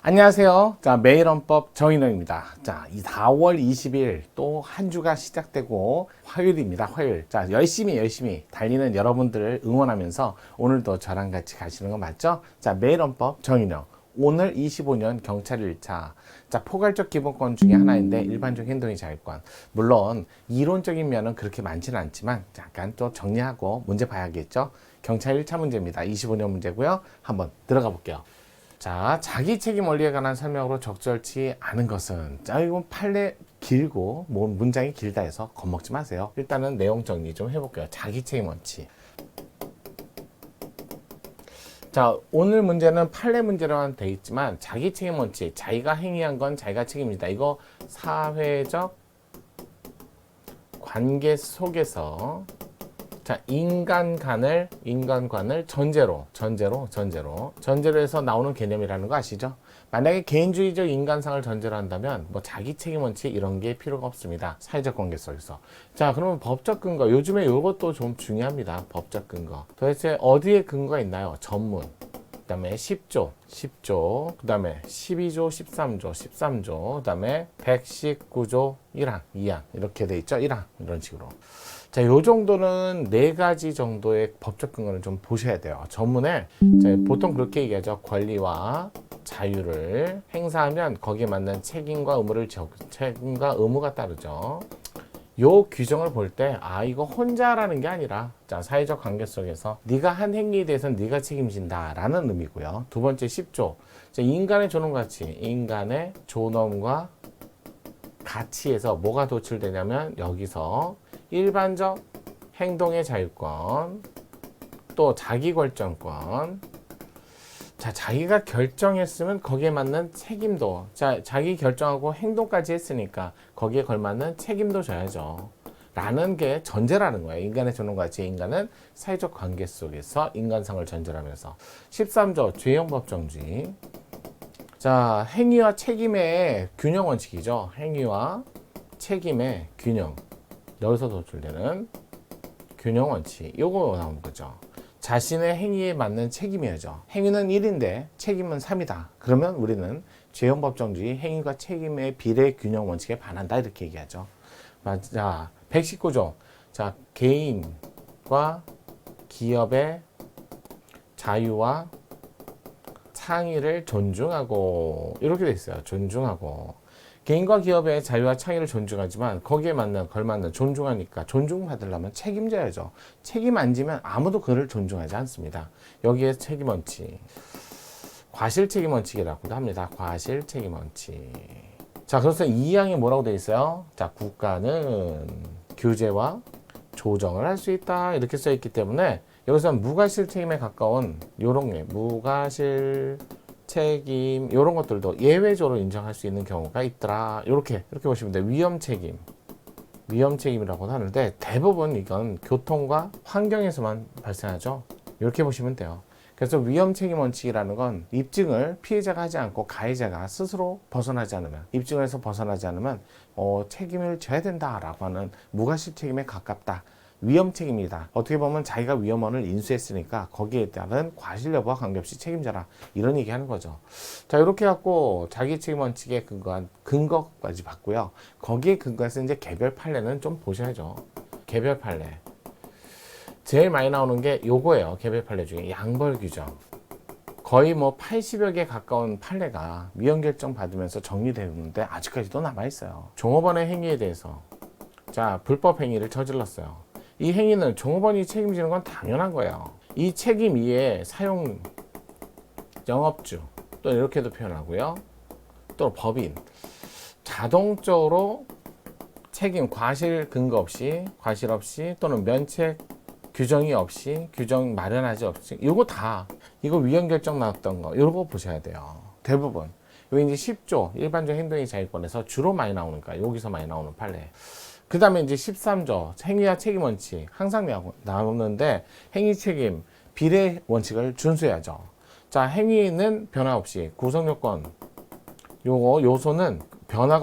안녕하세요. 자, 매일헌법 정인호입니다. 자, 이 4월 20일 또 한 주가 시작되고 화요일입니다. 화요일. 자, 열심히 달리는 여러분들을 응원하면서 오늘도 저랑 같이 가시는 거 맞죠? 자, 매일헌법 정인호. 오늘 25년 경찰 1차. 자, 포괄적 기본권 중에 하나인데 일반적 행동의 자율권. 물론 이론적인 면은 그렇게 많지는 않지만 잠깐 또 정리하고 문제 봐야겠죠? 경찰 1차 문제입니다. 25년 문제고요. 한번 들어가 볼게요. 자, 자기 책임 원리에 관한 설명으로 적절치 않은 것은, 자, 이건 판례 길고 뭐 문장이 길다 해서 겁먹지 마세요. 일단은 내용 정리 좀 해볼게요. 자기 책임 원칙. 자, 오늘 문제는 판례 문제로만 되어 있지만 자기 책임 원칙, 자기가 행위한 건 자기가 책임이다. 이거 사회적 관계 속에서 자, 인간관을 전제로 해서 나오는 개념이라는 거 아시죠? 만약에 개인주의적 인간상을 전제로 한다면 뭐 자기 책임 원칙 이런 게 필요가 없습니다. 사회적 관계 속에서. 자, 그러면 법적 근거. 요즘에 이것도 좀 중요합니다. 법적 근거. 도대체 어디에 근거가 있나요? 전문. 그다음에 10조, 그 다음에 12조, 13조, 그 다음에 119조 1항, 2항 이렇게 돼 있죠. 1항 이런 식으로. 자, 요 정도는 네 가지 정도의 법적 근거를 좀 보셔야 돼요. 전문에 보통 그렇게 얘기하죠. 권리와 자유를 행사하면 거기에 맞는 책임과 의무가 따르죠. 요 규정을 볼 때, 아, 이거 혼자라는 게 아니라, 자, 사회적 관계 속에서 네가 한 행위에 대해서는 네가 책임진다 라는 의미고요. 두 번째 10조. 자, 인간의 존엄 가치, 인간의 존엄과 가치에서 뭐가 도출되냐면 여기서 일반적 행동의 자율권, 또 자기결정권. 자, 자기가 결정했으면 거기에 맞는 책임도, 자, 자기 결정하고 행동까지 했으니까 거기에 걸맞는 책임도 져야죠. 라는 게 전제라는 거예요. 인간의 존엄가치, 인간은 사회적 관계 속에서 인간상을 전제로 하면서. 13조, 죄형법정주의. 자, 행위와 책임의 균형 원칙이죠. 행위와 책임의 균형. 여기서 도출되는 균형 원칙. 요거 나오는 거죠. 자신의 행위에 맞는 책임이죠. 행위는 1인데 책임은 3이다. 그러면 우리는 죄형법정주의 행위과 책임의 비례 균형 원칙에 반한다. 이렇게 얘기하죠. 자, 119조. 자, 개인과 기업의 자유와 창의를 존중하고 이렇게 돼 있어요. 존중하고. 개인과 기업의 자유와 창의를 존중하지만 거기에 걸맞는 존중하니까 존중받으려면 책임져야죠. 책임 안 지면 아무도 그를 존중하지 않습니다. 여기에 책임 원칙. 과실 책임 원칙이라고도 합니다. 과실 책임 원칙. 자, 그래서 이 항에 뭐라고 되어 있어요? 자, 국가는 규제와 조정을 할 수 있다. 이렇게 써 있기 때문에 여기서 무과실 책임에 가까운 요런 게 무과실 책임 이런 것들도 예외적으로 인정할 수 있는 경우가 있더라. 이렇게 보시면 돼요. 위험 책임이라고 하는데 대부분 이건 교통과 환경에서만 발생하죠. 이렇게 보시면 돼요. 그래서 위험 책임 원칙이라는 건 입증을 피해자가 하지 않고 가해자가 스스로 입증을 해서 벗어나지 않으면 책임을 져야 된다라고 하는 무과실 책임에 가깝다. 위험 책임이다. 어떻게 보면 자기가 위험원을 인수했으니까 거기에 따른 과실 여부와 관계없이 책임져라. 이런 얘기 하는 거죠. 자, 이렇게 갖고 자기 책임 원칙에 근거한 근거까지 봤고요. 거기에 근거해서 이제 개별 판례는 좀 보셔야죠. 개별 판례. 제일 많이 나오는 게 요거예요. 개별 판례 중에 양벌 규정. 거의 뭐 80여 개 가까운 판례가 위헌 결정 받으면서 정리되는데 아직까지도 남아있어요. 종업원의 행위에 대해서. 자, 불법 행위를 저질렀어요. 이 행위는 종업원이 책임지는 건 당연한 거예요. 이 책임 이에 사용 영업주 또 이렇게도 표현하고요. 또 법인 자동적으로 책임 과실 근거 없이 과실 없이 또는 면책 규정이 없이 규정 마련하지 없이 이거 위헌 결정 나왔던 거 이거 보셔야 돼요. 대부분 여기 이제 10조 일반적 행동의 자율권에서 주로 많이 나오니까 여기서 많이 나오는 판례. 그 다음에 이제 13조 행위와 책임 원칙 항상 나오는데 행위 책임 비례 원칙을 준수해야죠. 자, 행위는 변화 없이 구성요건 요소는 변화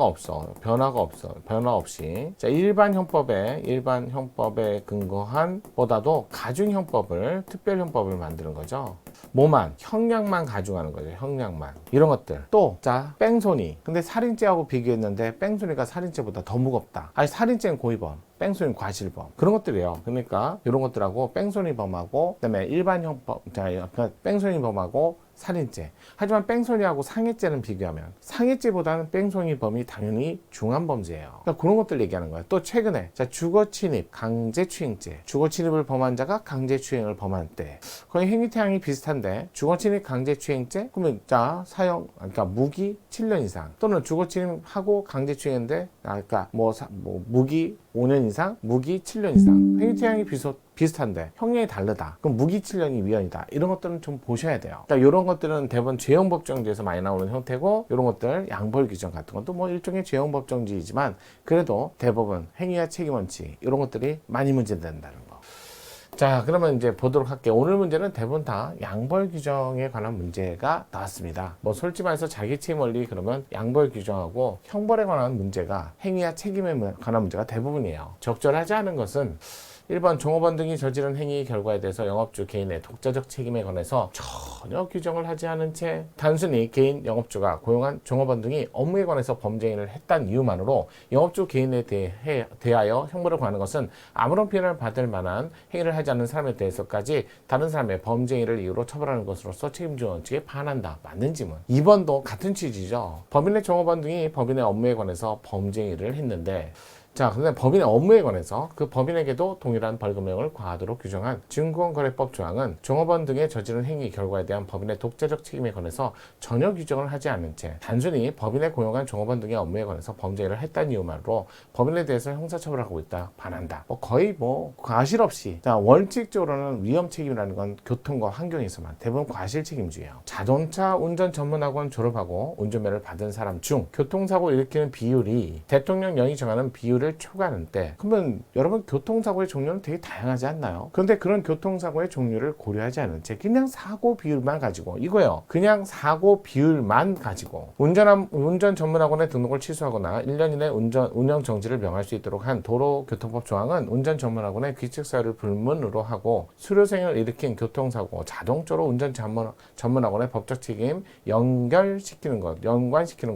없이 자, 일반 형법에 근거한 보다도 가중 형법을 특별 형법을 만드는 거죠. 뭐만? 형량만 가져가는 거죠. 형량만. 이런 것들. 또, 자, 뺑소니. 근데 살인죄하고 비교했는데 뺑소니가 살인죄보다 더 무겁다. 아니, 살인죄는 고의범. 뺑소니 과실범. 그런 것들이에요. 그러니까 이런 것들하고 뺑소니범하고 그다음에 일반 형법, 뺑소니범하고 살인죄. 하지만 뺑소니하고 상해죄는 비교하면 상해죄보다는 뺑소니범이 당연히 중한 범죄예요. 그러니까 그런 것들 얘기하는 거예요. 또 최근에 자 주거침입, 강제추행죄. 주거침입을 범한 자가 강제추행을 범한 때 거의 행위태양이 비슷한데 주거침입, 강제추행죄 그러면 자 사형 그러니까 무기 7년 이상 또는 주거침입하고 강제추행인데 그러니까 뭐 무기 5년 이상, 무기 7년 이상. 행위태양이 비슷한데 형량이 다르다. 그럼 무기 7년이 위헌이다. 이런 것들은 좀 보셔야 돼요. 그러니까 이런 것들은 대부분 죄형법정지에서 많이 나오는 형태고 이런 것들 양벌 규정 같은 것도 뭐 일종의 죄형법정지이지만 그래도 대부분 행위와 책임원칙 이런 것들이 많이 문제된다는 거. 자, 그러면 이제 보도록 할게요. 오늘 문제는 대부분 다 양벌 규정에 관한 문제가 나왔습니다. 뭐 솔직히 말해서 자기 책임 원리 그러면 양벌 규정하고 형벌에 관한 문제가 행위와 책임에 관한 문제가 대부분이에요. 적절하지 않은 것은 1번 종업원 등이 저지른 행위 결과에 대해서 영업주 개인의 독자적 책임에 관해서 전혀 규정을 하지 않은 채 단순히 개인 영업주가 고용한 종업원 등이 업무에 관해서 범죄 행위를 했다는 이유만으로 영업주 개인에 대하여 형벌을 가하는 것은 아무런 피해를 받을 만한 행위를 하지 않는 사람에 대해서까지 다른 사람의 범죄 행위를 이유로 처벌하는 것으로서 책임주 원칙에 반한다. 맞는 지문. 2번도 같은 취지죠. 법인의 종업원 등이 법인의 업무에 관해서 범죄 행위를 했는데 자, 근데 법인의 업무에 관해서 그 법인에게도 동일한 벌금형을 과하도록 규정한 증권거래법 조항은 종업원 등의 저지른 행위 결과에 대한 법인의 독자적 책임에 관해서 전혀 규정을 하지 않은 채 단순히 법인에 고용한 종업원 등의 업무에 관해서 범죄를 했다는 이유만으로 법인에 대해서 형사처벌하고 있다. 반한다. 거의 뭐 과실 없이 자, 원칙적으로는 위험 책임이라는 건 교통과 환경에서만 대부분 과실 책임주의예요. 자동차 운전 전문학원 졸업하고 운전면허를 받은 사람 중 교통사고 일으키는 비율이 대통령령이 정하는 비율을 초과하는 때 그러면 여러분 교통사고의 종류는 되게 다양하지 않나요? 그런데 그런 교통사고의 종류를 고려하지 않은 채 그냥 사고 비율만 가지고 이거요. 그냥 사고 비율만 가지고 운전 전문학원의 등록을 취소하거나 1년 이내 운영 정지를 명할 수 있도록 한 도로교통법 조항은 운전 전문학원의 규칙사유를 불문으로 하고 수료생을 일으킨 교통사고 자동적으로 운전 전문학원의 법적 책임 연관시키는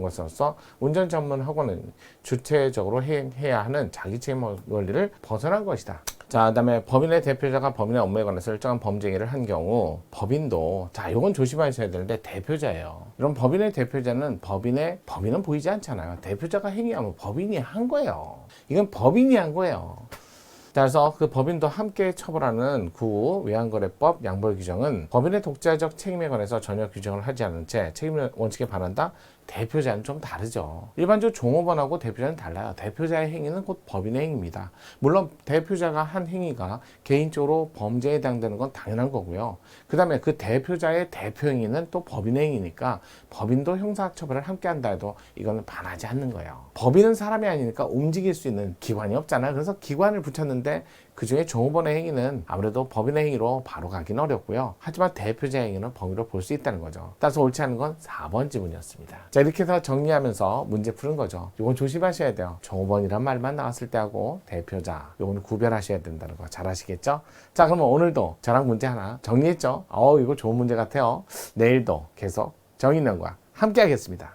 것으로서 운전 전문학원은 주체적으로 해야 하는 자기 책임 원리를 벗어난 것이다. 자, 그다음에 법인의 대표자가 법인의 업무에 관해서 일정한 범죄 행위를 한 경우 법인도 자, 이건 조심하셔야 되는데 대표자예요. 이런 법인의 대표자는 법인은 보이지 않잖아요. 대표자가 행위하면 법인이 한 거예요. 이건 법인이 한 거예요. 그래서 그 법인도 함께 처벌하는 외환거래법 양벌 규정은 법인의 독자적 책임에 관해서 전혀 규정을 하지 않은 채 책임 원칙에 반한다. 대표자는 좀 다르죠. 일반적으로 종업원하고 대표자는 달라요. 대표자의 행위는 곧 법인의 행위입니다. 물론 대표자가 한 행위가 개인적으로 범죄에 해당되는 건 당연한 거고요. 그 다음에 그 대표자의 대표 행위는 또 법인의 행위니까 법인도 형사처벌을 함께 한다 해도 이거는 반하지 않는 거예요. 법인은 사람이 아니니까 움직일 수 있는 기관이 없잖아요. 그래서 기관을 붙였는데 그 중에 종업원의 행위는 아무래도 법인의 행위로 바로 가기는 어렵고요. 하지만 대표자의 행위는 범위로 볼 수 있다는 거죠. 따라서 옳지 않은 건 4번 지문이었습니다. 자, 이렇게 해서 정리하면서 문제 푸는 거죠. 이건 조심하셔야 돼요. 종업원이란 말만 나왔을 때하고 대표자, 이건 구별하셔야 된다는 거 잘 아시겠죠? 자, 그러면 오늘도 저랑 문제 하나 정리했죠? 이거 좋은 문제 같아요. 내일도 계속 정의연구와 함께 하겠습니다.